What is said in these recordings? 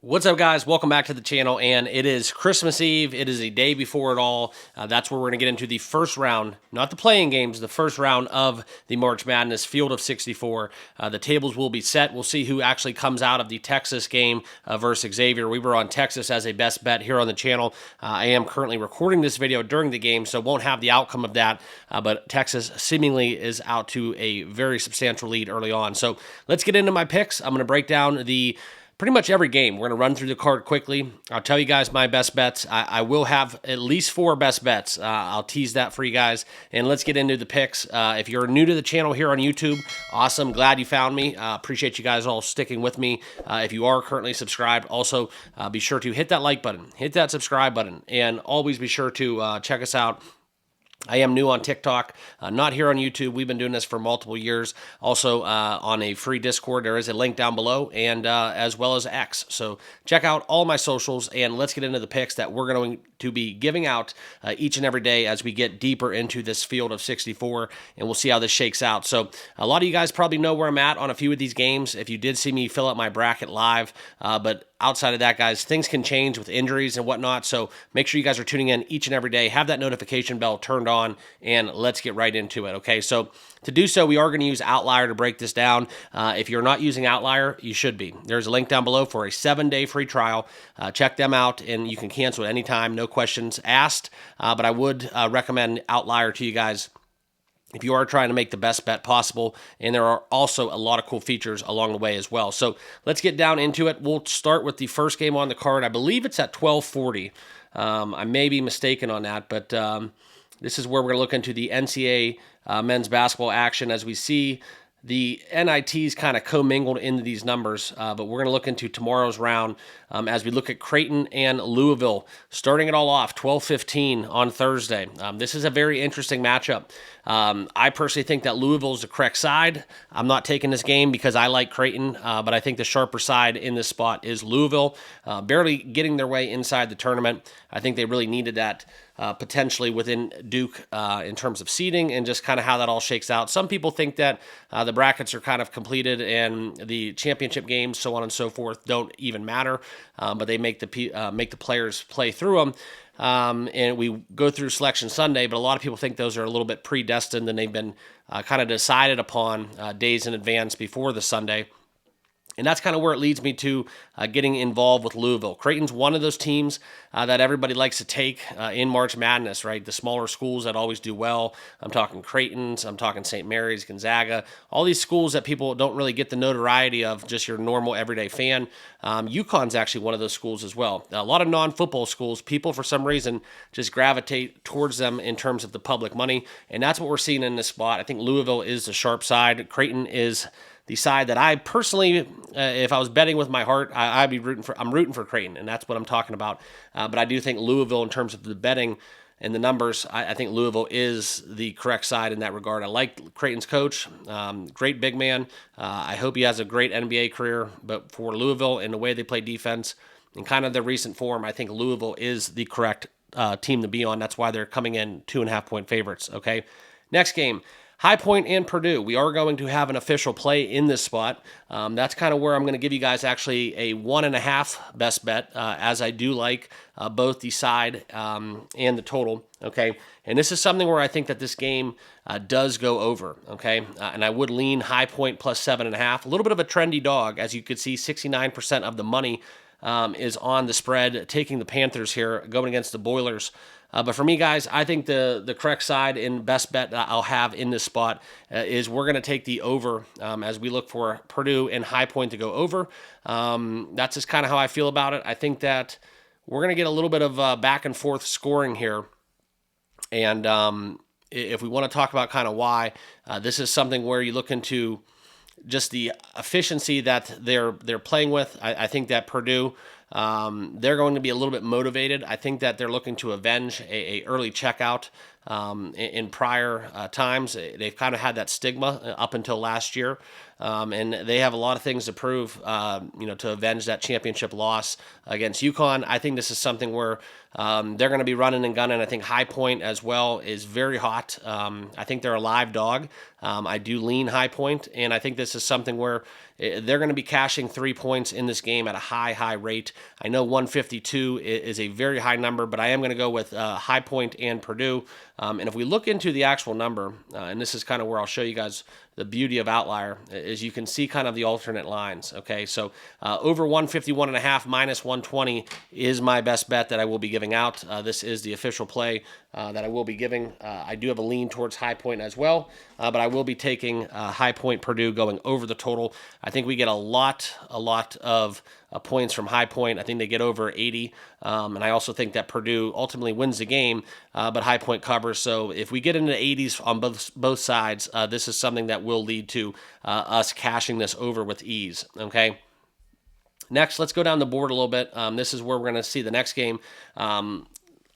What's up, guys? Welcome back to the channel, and it is Christmas Eve. It is a day before it all. That's where we're going to get into the first round, not the playing games, the first round of the March Madness Field of 64. The tables will be set. We'll see who actually comes out of the Texas game versus Xavier. We were on Texas as a best bet here on the channel. I am currently recording this video during the game, so won't have the outcome of that, but Texas seemingly is out to a very substantial lead early on. So let's get into my picks. I'm going to break down pretty much every game. We're going to run through the card quickly. I'll tell you guys my best bets. I will have at least 4 best bets. I'll tease that for you guys. And let's get into the picks. If you're new to the channel here on YouTube, awesome. Glad you found me. Appreciate you guys all sticking with me. If you are currently subscribed, also be sure to hit that like button, hit that subscribe button, and always be sure to check us out. I am new on TikTok, not here on YouTube. We've been doing this for multiple years. Also on a free Discord, there is a link down below, and as well as X. So check out all my socials, and let's get into the picks that we're going to be giving out each and every day as we get deeper into this field of 64, and we'll see how this shakes out. So a lot of you guys probably know where I'm at on a few of these games. If you did see me fill out my bracket live, but outside of that, guys, things can change with injuries and whatnot, so make sure you guys are tuning in each and every day. Have that notification bell turned on, and let's get right into it, okay? So to do so, we are going to use OUTLIER to break this down. If you're not using OUTLIER, you should be. There's a link down below for a 7-day free trial. Check them out, and you can cancel at any time, no questions asked, but I would recommend OUTLIER to you guys if you are trying to make the best bet possible, and there are also a lot of cool features along the way as well. So let's get down into it. We'll start with the first game on the card. I believe it's at 12:40. I may be mistaken on that, but this is where we're going to look into the NCAA men's basketball action as we see the NITs kind of commingled into these numbers, but we're going to look into tomorrow's round as we look at Creighton and Louisville, starting it all off 12:15 on Thursday. This is a very interesting matchup. I personally think that Louisville is the correct side. I'm not taking this game because I like Creighton, but I think the sharper side in this spot is Louisville, barely getting their way inside the tournament. I think they really needed that potentially within Duke in terms of seeding and just kind of how that all shakes out. Some people think that the brackets are kind of completed and the championship games, so on and so forth, don't even matter, but they make the players play through them. And we go through Selection Sunday, but a lot of people think those are a little bit predestined and they've been kind of decided upon days in advance before the Sunday. And that's kind of where it leads me to getting involved with Louisville. Creighton's one of those teams that everybody likes to take in March Madness, right? The smaller schools that always do well. I'm talking Creighton's, I'm talking St. Mary's, Gonzaga, all these schools that people don't really get the notoriety of, just your normal everyday fan. UConn's actually one of those schools as well. A lot of non-football schools, people for some reason just gravitate towards them in terms of the public money, and that's what we're seeing in this spot. I think Louisville is the sharp side. Creighton is the side that I personally, if I was betting with my heart, I'd be rooting for. I'm rooting for Creighton, and that's what I'm talking about. But I do think Louisville, in terms of the betting and the numbers, I think Louisville is the correct side in that regard. I like Creighton's coach, great big man. I hope he has a great NBA career. But for Louisville and the way they play defense and kind of their recent form, I think Louisville is the correct team to be on. That's why they're coming in 2.5-point favorites. Okay, next game. High Point and Purdue. We are going to have an official play in this spot. That's kind of where I'm going to give you guys actually a 1.5 best bet, as I do like both the side and the total. Okay, and this is something where I think that this game does go over. Okay, and I would lean High Point plus 7.5. A little bit of a trendy dog, as you could see, 69% of the money is on the spread, taking the Panthers here, going against the Boilers. But for me, guys, I think the correct side and best bet that I'll have in this spot is we're going to take the over as we look for Purdue and High Point to go over. That's just kind of how I feel about it. I think that we're going to get a little bit of back and forth scoring here. And if we want to talk about kind of why, this is something where you look into just the efficiency that they're playing with. I think that Purdue, they're going to be a little bit motivated. I think that they're looking to avenge a early checkout in prior times. They've kind of had that stigma up until last year, and they have a lot of things to prove, to avenge that championship loss against UConn. I think this is something where they're going to be running and gunning. I think High Point as well is very hot. I think they're a live dog. I do lean High Point, and I think this is something where they're going to be cashing 3 points in this game at a high rate. I know 152 is a very high number, but I am going to go with High Point and Purdue. And if we look into the actual number, and this is kind of where I'll show you guys the beauty of Outlier, is you can see kind of the alternate lines. Okay, so over 151.5 minus 120 is my best bet that I will be giving out. This is the official play that I will be giving. I do have a lean towards High Point as well, but I will be taking High Point Purdue going over the total. I think we get a lot of points from High Point. I think they get over 80, and I also think that Purdue ultimately wins the game, but High Point covers. So if we get into the 80s on both sides, this is something that will lead to us cashing this over with ease. Okay. Next, let's go down the board a little bit. This is where we're going to see the next game.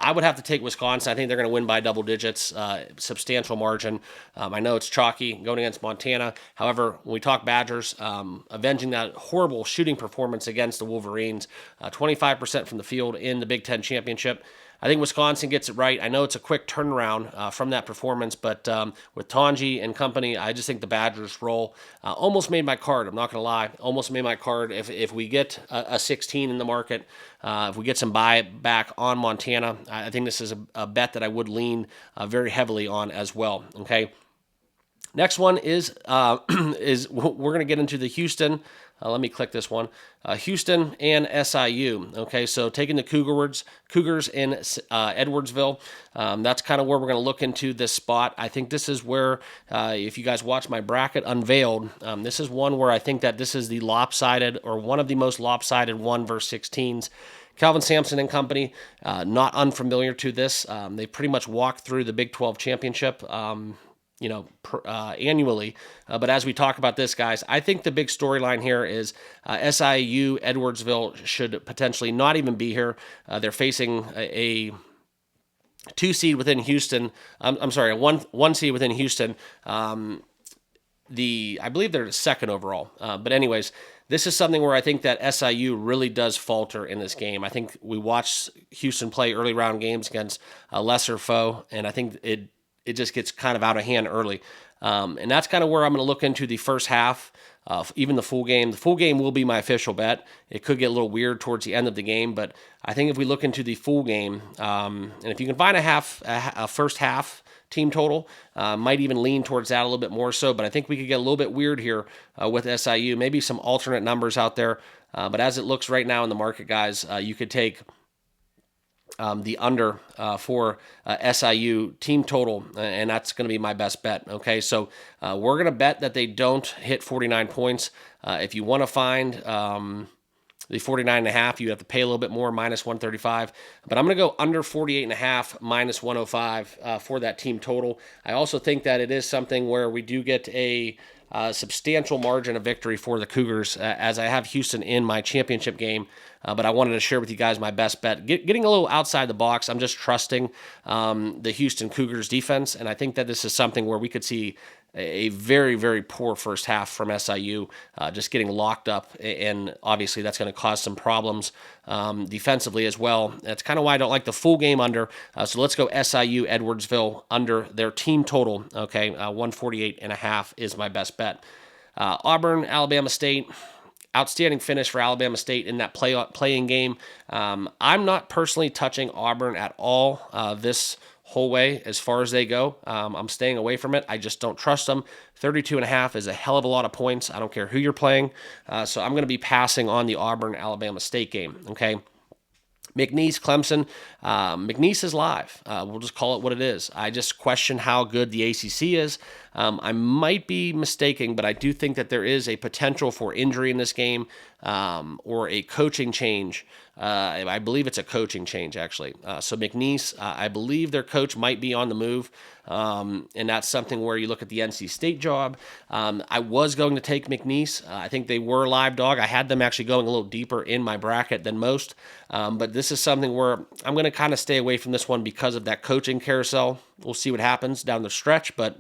I would have to take Wisconsin. I think they're going to win by double digits, substantial margin. I know it's chalky going against Montana. However, when we talk Badgers, avenging that horrible shooting performance against the Wolverines, 25% from the field in the Big Ten championship. I think Wisconsin gets it right. I know it's a quick turnaround from that performance, but with Tonji and company, I just think the Badgers roll. Almost made my card, I'm not going to lie. Almost made my card. If we get a 16 in the market, if we get some buy back on Montana, I think this is a bet that I would lean very heavily on as well. Okay. Next one is we're going to get into the Houston. Let me click this one. Houston and SIU. Okay, so taking the Cougars in Edwardsville. That's kind of where we're going to look into this spot. I think this is where, if you guys watch my bracket unveiled, this is one where I think that this is the lopsided, or one of the most lopsided 1 versus 16s. Calvin Sampson and company, not unfamiliar to this. They pretty much walked through the Big 12 championship. Annually. But as we talk about this, guys, I think the big storyline here is SIU Edwardsville should potentially not even be here. They're facing a 2 seed within Houston. I'm sorry, a one seed within Houston. I believe they're second overall. But anyways, this is something where I think that SIU really does falter in this game. I think we watched Houston play early round games against a lesser foe, and I think it just gets kind of out of hand early. And that's kind of where I'm going to look into the first half, even the full game. The full game will be my official bet. It could get a little weird towards the end of the game, but I think if we look into the full game, and if you can find a first half team total, might even lean towards that a little bit more so, but I think we could get a little bit weird here with SIU, maybe some alternate numbers out there. But as it looks right now in the market, guys, you could take the under for SIU team total, and that's going to be my best bet. Okay, so we're going to bet that they don't hit 49 points. If you want to find the 49.5, you have to pay a little bit more, minus 135. But I'm going to go under 48.5, minus 105 for that team total. I also think that it is something where we do get a substantial margin of victory for the Cougars, as I have Houston in my championship game. But I wanted to share with you guys my best bet. Getting a little outside the box, I'm just trusting the Houston Cougars defense, and I think that this is something where we could see a very, very poor first half from SIU, just getting locked up, and obviously that's going to cause some problems defensively as well. That's kind of why I don't like the full game under. So let's go SIU Edwardsville under their team total. Okay, 148.5 is my best bet. Auburn, Alabama State. Outstanding finish for Alabama State in that playing game. I'm not personally touching Auburn at all this whole way as far as they go. I'm staying away from it. I just don't trust them. 32.5 is a hell of a lot of points. I don't care who you're playing. So I'm going to be passing on the Auburn-Alabama State game. Okay. McNeese, Clemson. McNeese is live. We'll just call it what it is. I just question how good the ACC is. I might be mistaken, but I do think that there is a potential for injury in this game, or a coaching change. I believe it's a coaching change, actually. So McNeese, I believe their coach might be on the move, and that's something where you look at the NC State job. I was going to take McNeese. I think they were live dog. I had them actually going a little deeper in my bracket than most, but this is something where I'm going to kind of stay away from this one because of that coaching carousel. We'll see what happens down the stretch, but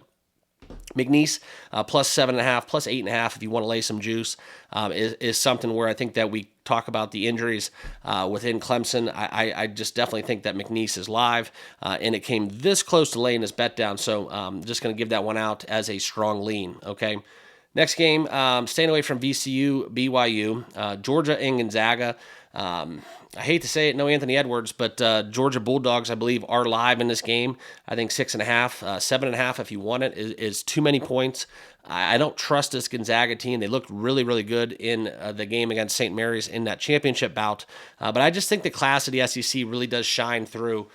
McNeese plus 7.5, plus 8.5 if you want to lay some juice is something where I think that we talk about the injuries within Clemson. I just definitely think that McNeese is live, and it came this close to laying his bet down, so I'm just going to give that one out as a strong lean. Okay. Next game, staying away from VCU, BYU, Georgia and Gonzaga. I hate to say it, no Anthony Edwards, but Georgia Bulldogs, I believe, are live in this game. I think 6.5, 7.5 if you want it, is too many points. I don't trust this Gonzaga team. They looked really, really good in the game against St. Mary's in that championship bout. But I just think the class of the SEC really does shine through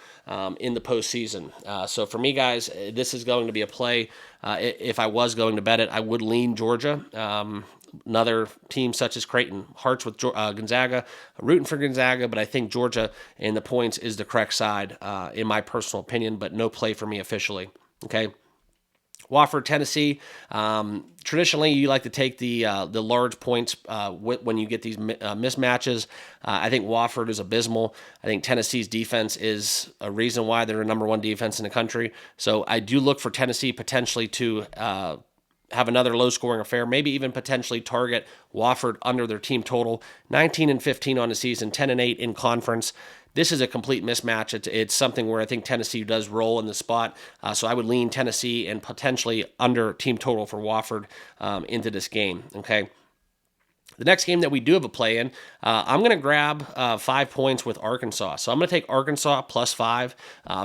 in the postseason. So for me, guys, this is going to be a play. If I was going to bet it, I would lean Georgia. Another team such as Creighton, hearts with Gonzaga, rooting for Gonzaga, but I think Georgia and the points is the correct side, in my personal opinion, but no play for me officially. Okay. Wofford, Tennessee. Traditionally, you like to take the large points when you get these mismatches. I think Wofford is abysmal. I think Tennessee's defense is a reason why they're the number one defense in the country. So I do look for Tennessee potentially to have another low-scoring affair, maybe even potentially target Wofford under their team total. 19-15 on the season, 10-8 in conference. This is a complete mismatch. It's something where I think Tennessee does roll in the spot. So I would lean Tennessee and potentially under team total for Wofford into this game. Okay. The next game that we do have a play in, I'm going to grab 5 points with Arkansas. So I'm going to take Arkansas +5.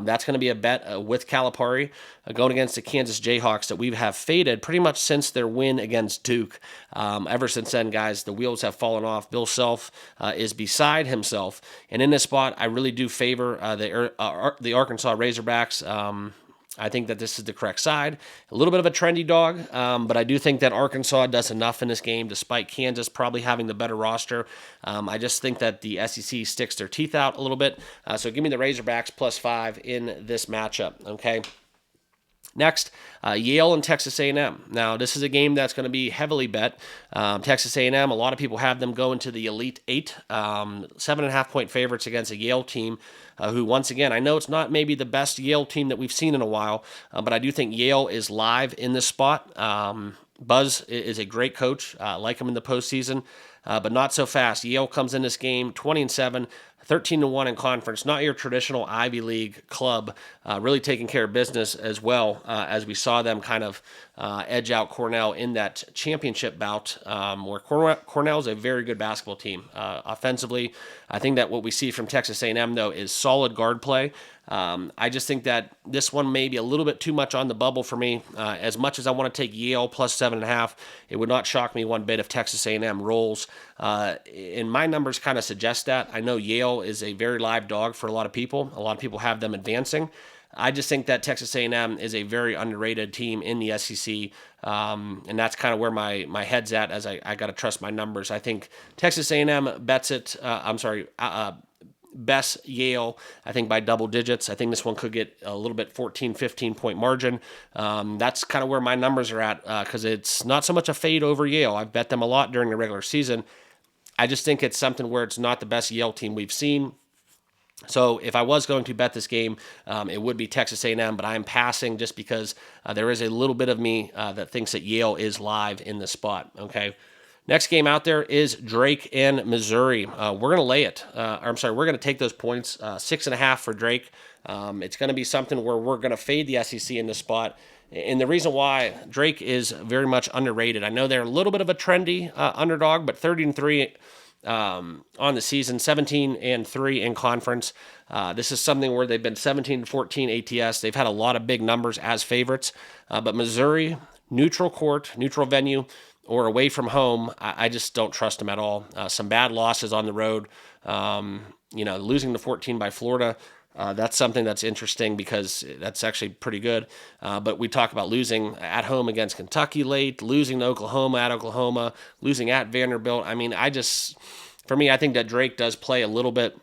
That's going to be a bet with Calipari going against the Kansas Jayhawks that we have faded pretty much since their win against Duke. Ever since then, guys, the wheels have fallen off. Bill Self is beside himself. And in this spot, I really do favor the Arkansas Razorbacks. I think that this is the correct side. A little bit of a trendy dog, but I do think that Arkansas does enough in this game, despite Kansas probably having the better roster. I just think that the SEC sticks their teeth out a little bit. So give me the Razorbacks +5 in this matchup, okay? Next, Yale and Texas A&M. Now, this is a game that's going to be heavily bet. Texas A&M, a lot of people have them go into the Elite Eight, 7.5-point favorites against a Yale team who, once again, I know it's not maybe the best Yale team that we've seen in a while, but I do think Yale is live in this spot. Buzz is a great coach. I like him in the postseason, but not so fast. Yale comes in this game 20-7. 13-1 in conference, not your traditional Ivy League club, really taking care of business as well as we saw them kind of edge out Cornell in that championship bout where Cornell is a very good basketball team. Offensively, I think that what we see from Texas A&M, though, is solid guard play. I just think that this one may be a little bit too much on the bubble for me. As much as I want to take Yale +7.5, it would not shock me one bit if Texas A&M rolls. And my numbers kind of suggest that. I know Yale is a very live dog for a lot of people. A lot of people have them advancing. I just think that Texas A&M is a very underrated team in the SEC, and that's kind of where my head's at as I got to trust my numbers. I think Texas A&M bets it. Best Yale, I think, by double digits. I think this one could get a little bit 14, 15-point margin. That's kind of where my numbers are at because it's not so much a fade over Yale. I've bet them a lot during the regular season. I just think it's something where it's not the best Yale team we've seen. So if I was going to bet this game, it would be Texas A&M, but I am passing just because there is a little bit of me that thinks that Yale is live in this spot, okay? Next game out there is Drake and Missouri. We're going to lay it. We're going to take those points, 6.5 for Drake. It's going to be something where we're going to fade the SEC in this spot. And the reason why Drake is very much underrated, I know they're a little bit of a trendy underdog, but 30-3 on the season, 17-3 in conference. This is something where they've been 17-14 ATS. They've had a lot of big numbers as favorites. But Missouri, neutral court, neutral venue, or away from home, I just don't trust them at all. Some bad losses on the road. Losing to 14 by Florida, that's something that's interesting because that's actually pretty good. But we talk about losing at home against Kentucky late, losing to Oklahoma at Oklahoma, losing at Vanderbilt. I mean, I think that Drake does play a little bit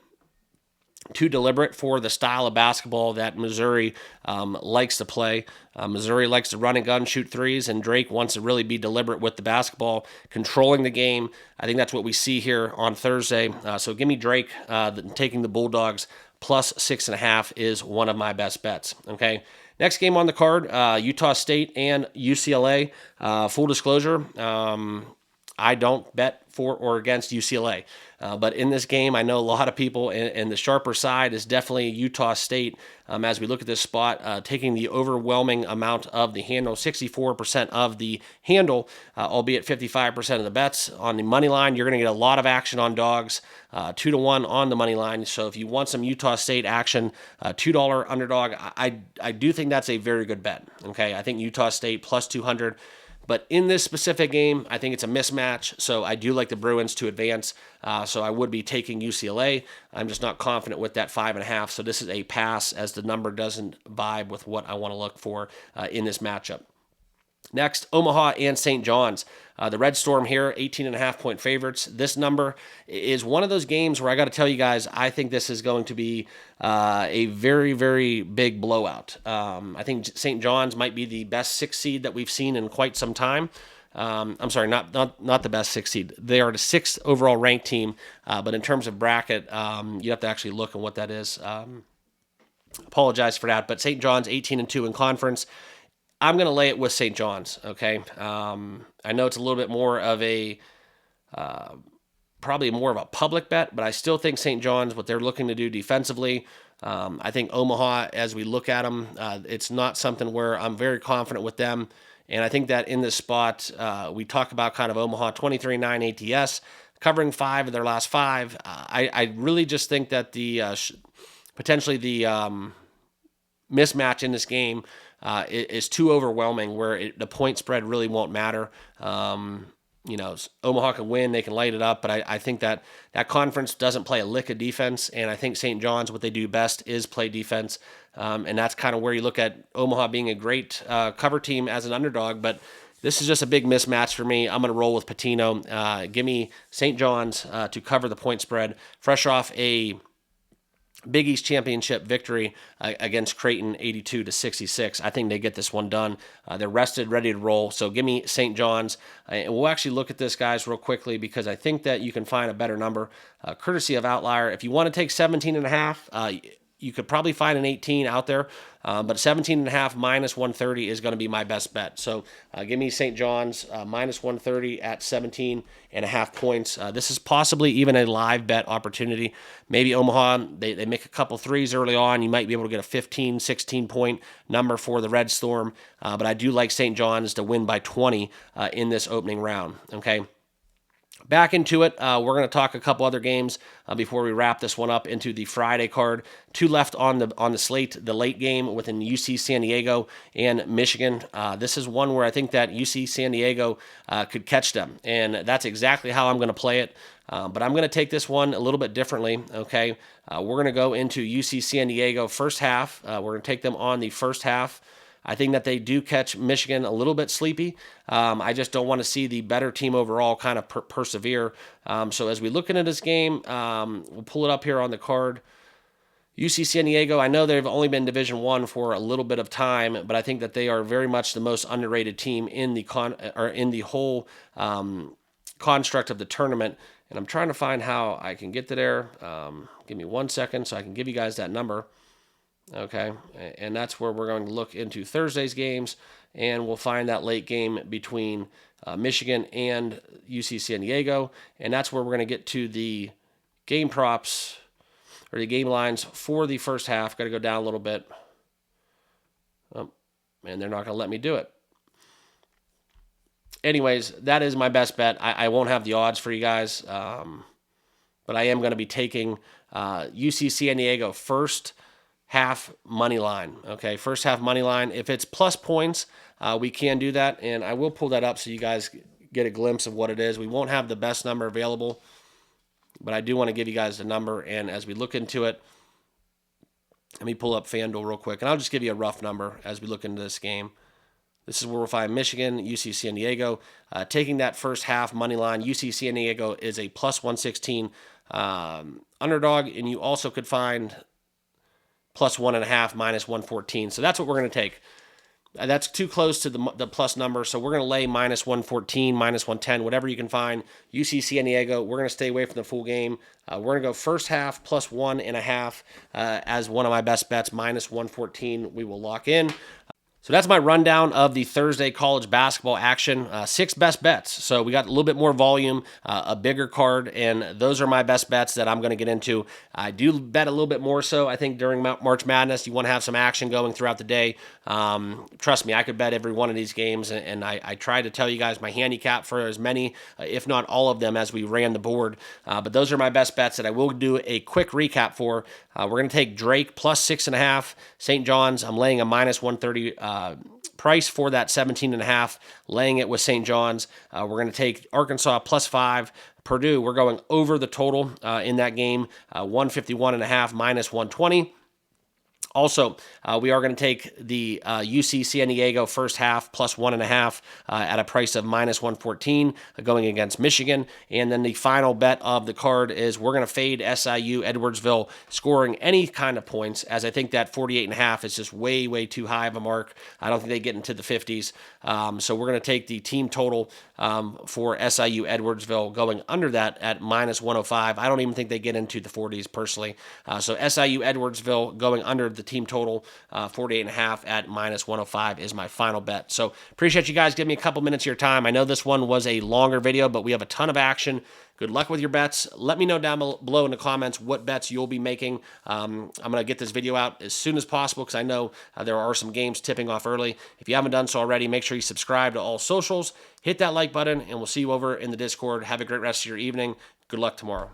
too deliberate for the style of basketball that Missouri likes to play. Missouri likes to run and gun, shoot threes, and Drake wants to really be deliberate with the basketball, controlling the game. I think that's what we see here on Thursday. So give me Drake taking the Bulldogs +6.5 is one of my best bets. Okay. Next game on the card, Utah State and UCLA. Full disclosure, I don't bet for or against UCLA. But in this game, I know a lot of people, and the sharper side is definitely Utah State. As we look at this spot, taking the overwhelming amount of the handle, 64% of the handle, albeit 55% of the bets. On the money line, you're going to get a lot of action on dogs, 2-1 on the money line. So if you want some Utah State action, $2 underdog, I do think that's a very good bet. Okay, I think Utah State plus 200. But in this specific game, I think it's a mismatch, so I do like the Bruins to advance. So I would be taking UCLA. I'm just not confident with that 5.5. So this is a pass, as the number doesn't vibe with what I want to look for in this matchup. Next, Omaha and St. John's. The Red Storm here, 18.5-point favorites. This number is one of those games where I got to tell you guys, I think this is going to be a very, very big blowout. I think St. John's might be the best 6 seed that we've seen in quite some time. I'm sorry, not the best 6 seed. They are the 6th overall ranked team, but in terms of bracket, you have to actually look at what that is. Apologize for that, but St. John's 18-2 in conference. I'm going to lay it with St. John's, okay? I know it's a little bit more of a, probably more of a public bet, but I still think St. John's, what they're looking to do defensively, I think Omaha, as we look at them, it's not something where I'm very confident with them. And I think that in this spot, we talk about kind of Omaha 23-9 ATS, covering 5 of their last 5. I really just think that the potentially the mismatch in this game is too overwhelming, where the point spread really won't matter. Omaha can win, they can light it up, but I think that conference doesn't play a lick of defense, and I think St. John's, what they do best is play defense, and that's kind of where you look at Omaha being a great cover team as an underdog, but this is just a big mismatch for me. I'm going to roll with Patino. Give me St. John's to cover the point spread, fresh off a Big East Championship victory against Creighton, 82-66. I think they get this one done. They're rested, ready to roll. So give me St. John's. And we'll actually look at this, guys, real quickly, because I think that you can find a better number, courtesy of OUTLIER. If you want to take 17.5, you could probably find an 18 out there, but 17.5 minus 130 is going to be my best bet. So give me St. John's minus 130 at 17.5 points. This is possibly even a live bet opportunity. Maybe Omaha, they make a couple threes early on. You might be able to get a 15, 16-point number for the Red Storm, but I do like St. John's to win by 20 in this opening round, okay? Back into it, we're going to talk a couple other games before we wrap this one up into the Friday card. 2 left on the slate, the late game within UC San Diego and Michigan. This is one where I think that UC San Diego could catch them, and that's exactly how I'm going to play it. But I'm going to take this one a little bit differently, okay? We're going to go into UC San Diego first half. We're going to take them on the first half. I think that they do catch Michigan a little bit sleepy. I just don't want to see the better team overall kind of persevere. So as we look into this game, we'll pull it up here on the card. UC San Diego, I know they've only been Division I for a little bit of time, but I think that they are very much the most underrated team in the whole construct of the tournament. And I'm trying to find how I can get to there. Give me 1 second so I can give you guys that number. Okay, and that's where we're going to look into Thursday's games, and we'll find that late game between Michigan and UC San Diego, and that's where we're going to get to the game props, or the game lines for the first half. Got to go down a little bit. Oh, and they're not going to let me do it. Anyways, that is my best bet. I won't have the odds for you guys, but I am going to be taking UC San Diego first half money line. Okay, first half money line. If it's plus points, we can do that, and I will pull that up so you guys get a glimpse of what it is. We won't have the best number available, but I do want to give you guys the number, and as we look into it, let me pull up FanDuel real quick, and I'll just give you a rough number as we look into this game. This is where we'll find Michigan, UC San Diego. Taking that first half money line, UC San Diego is a plus 116 underdog, and you also could find plus 1.5 minus 114. So that's what we're going to take. That's too close to the plus number, so we're going to lay minus 114, minus 110, whatever you can find. UC San Diego, we're going to stay away from the full game. We're going to go first half plus 1.5 as one of my best bets, minus 114 we will lock in. So that's my rundown of the Thursday college basketball action. 6 best bets. So we got a little bit more volume, a bigger card, and those are my best bets that I'm going to get into. I do bet a little bit more so, I think, during March Madness. You want to have some action going throughout the day. Trust me, I could bet every one of these games, and I try to tell you guys my handicap for as many, if not all of them, as we ran the board. But those are my best bets that I will do a quick recap for. We're going to take Drake plus 6.5. St. John's, I'm laying a minus 130 price for that 17.5, laying it with St. John's. We're going to take Arkansas plus 5. Purdue, we're going over the total in that game, 151.5 minus 120. Also, we are going to take the UC San Diego first half plus 1.5 at a price of minus 114 going against Michigan. And then the final bet of the card is we're going to fade SIU Edwardsville scoring any kind of points, as I think that 48.5 is just way, way too high of a mark. I don't think they get into the 50s. So we're going to take the team total for SIU Edwardsville going under that at minus 105. I don't even think they get into the 40s personally. So SIU Edwardsville going under the team total, 48.5 at minus 105 is my final bet. So appreciate you guys giving me a couple minutes of your time. I know this one was a longer video, but we have a ton of action. Good luck with your bets. Let me know down below in the comments what bets you'll be making. I'm going to get this video out as soon as possible because I know there are some games tipping off early. If you haven't done so already, make sure you subscribe to all socials. Hit that like button, and we'll see you over in the Discord. Have a great rest of your evening. Good luck tomorrow.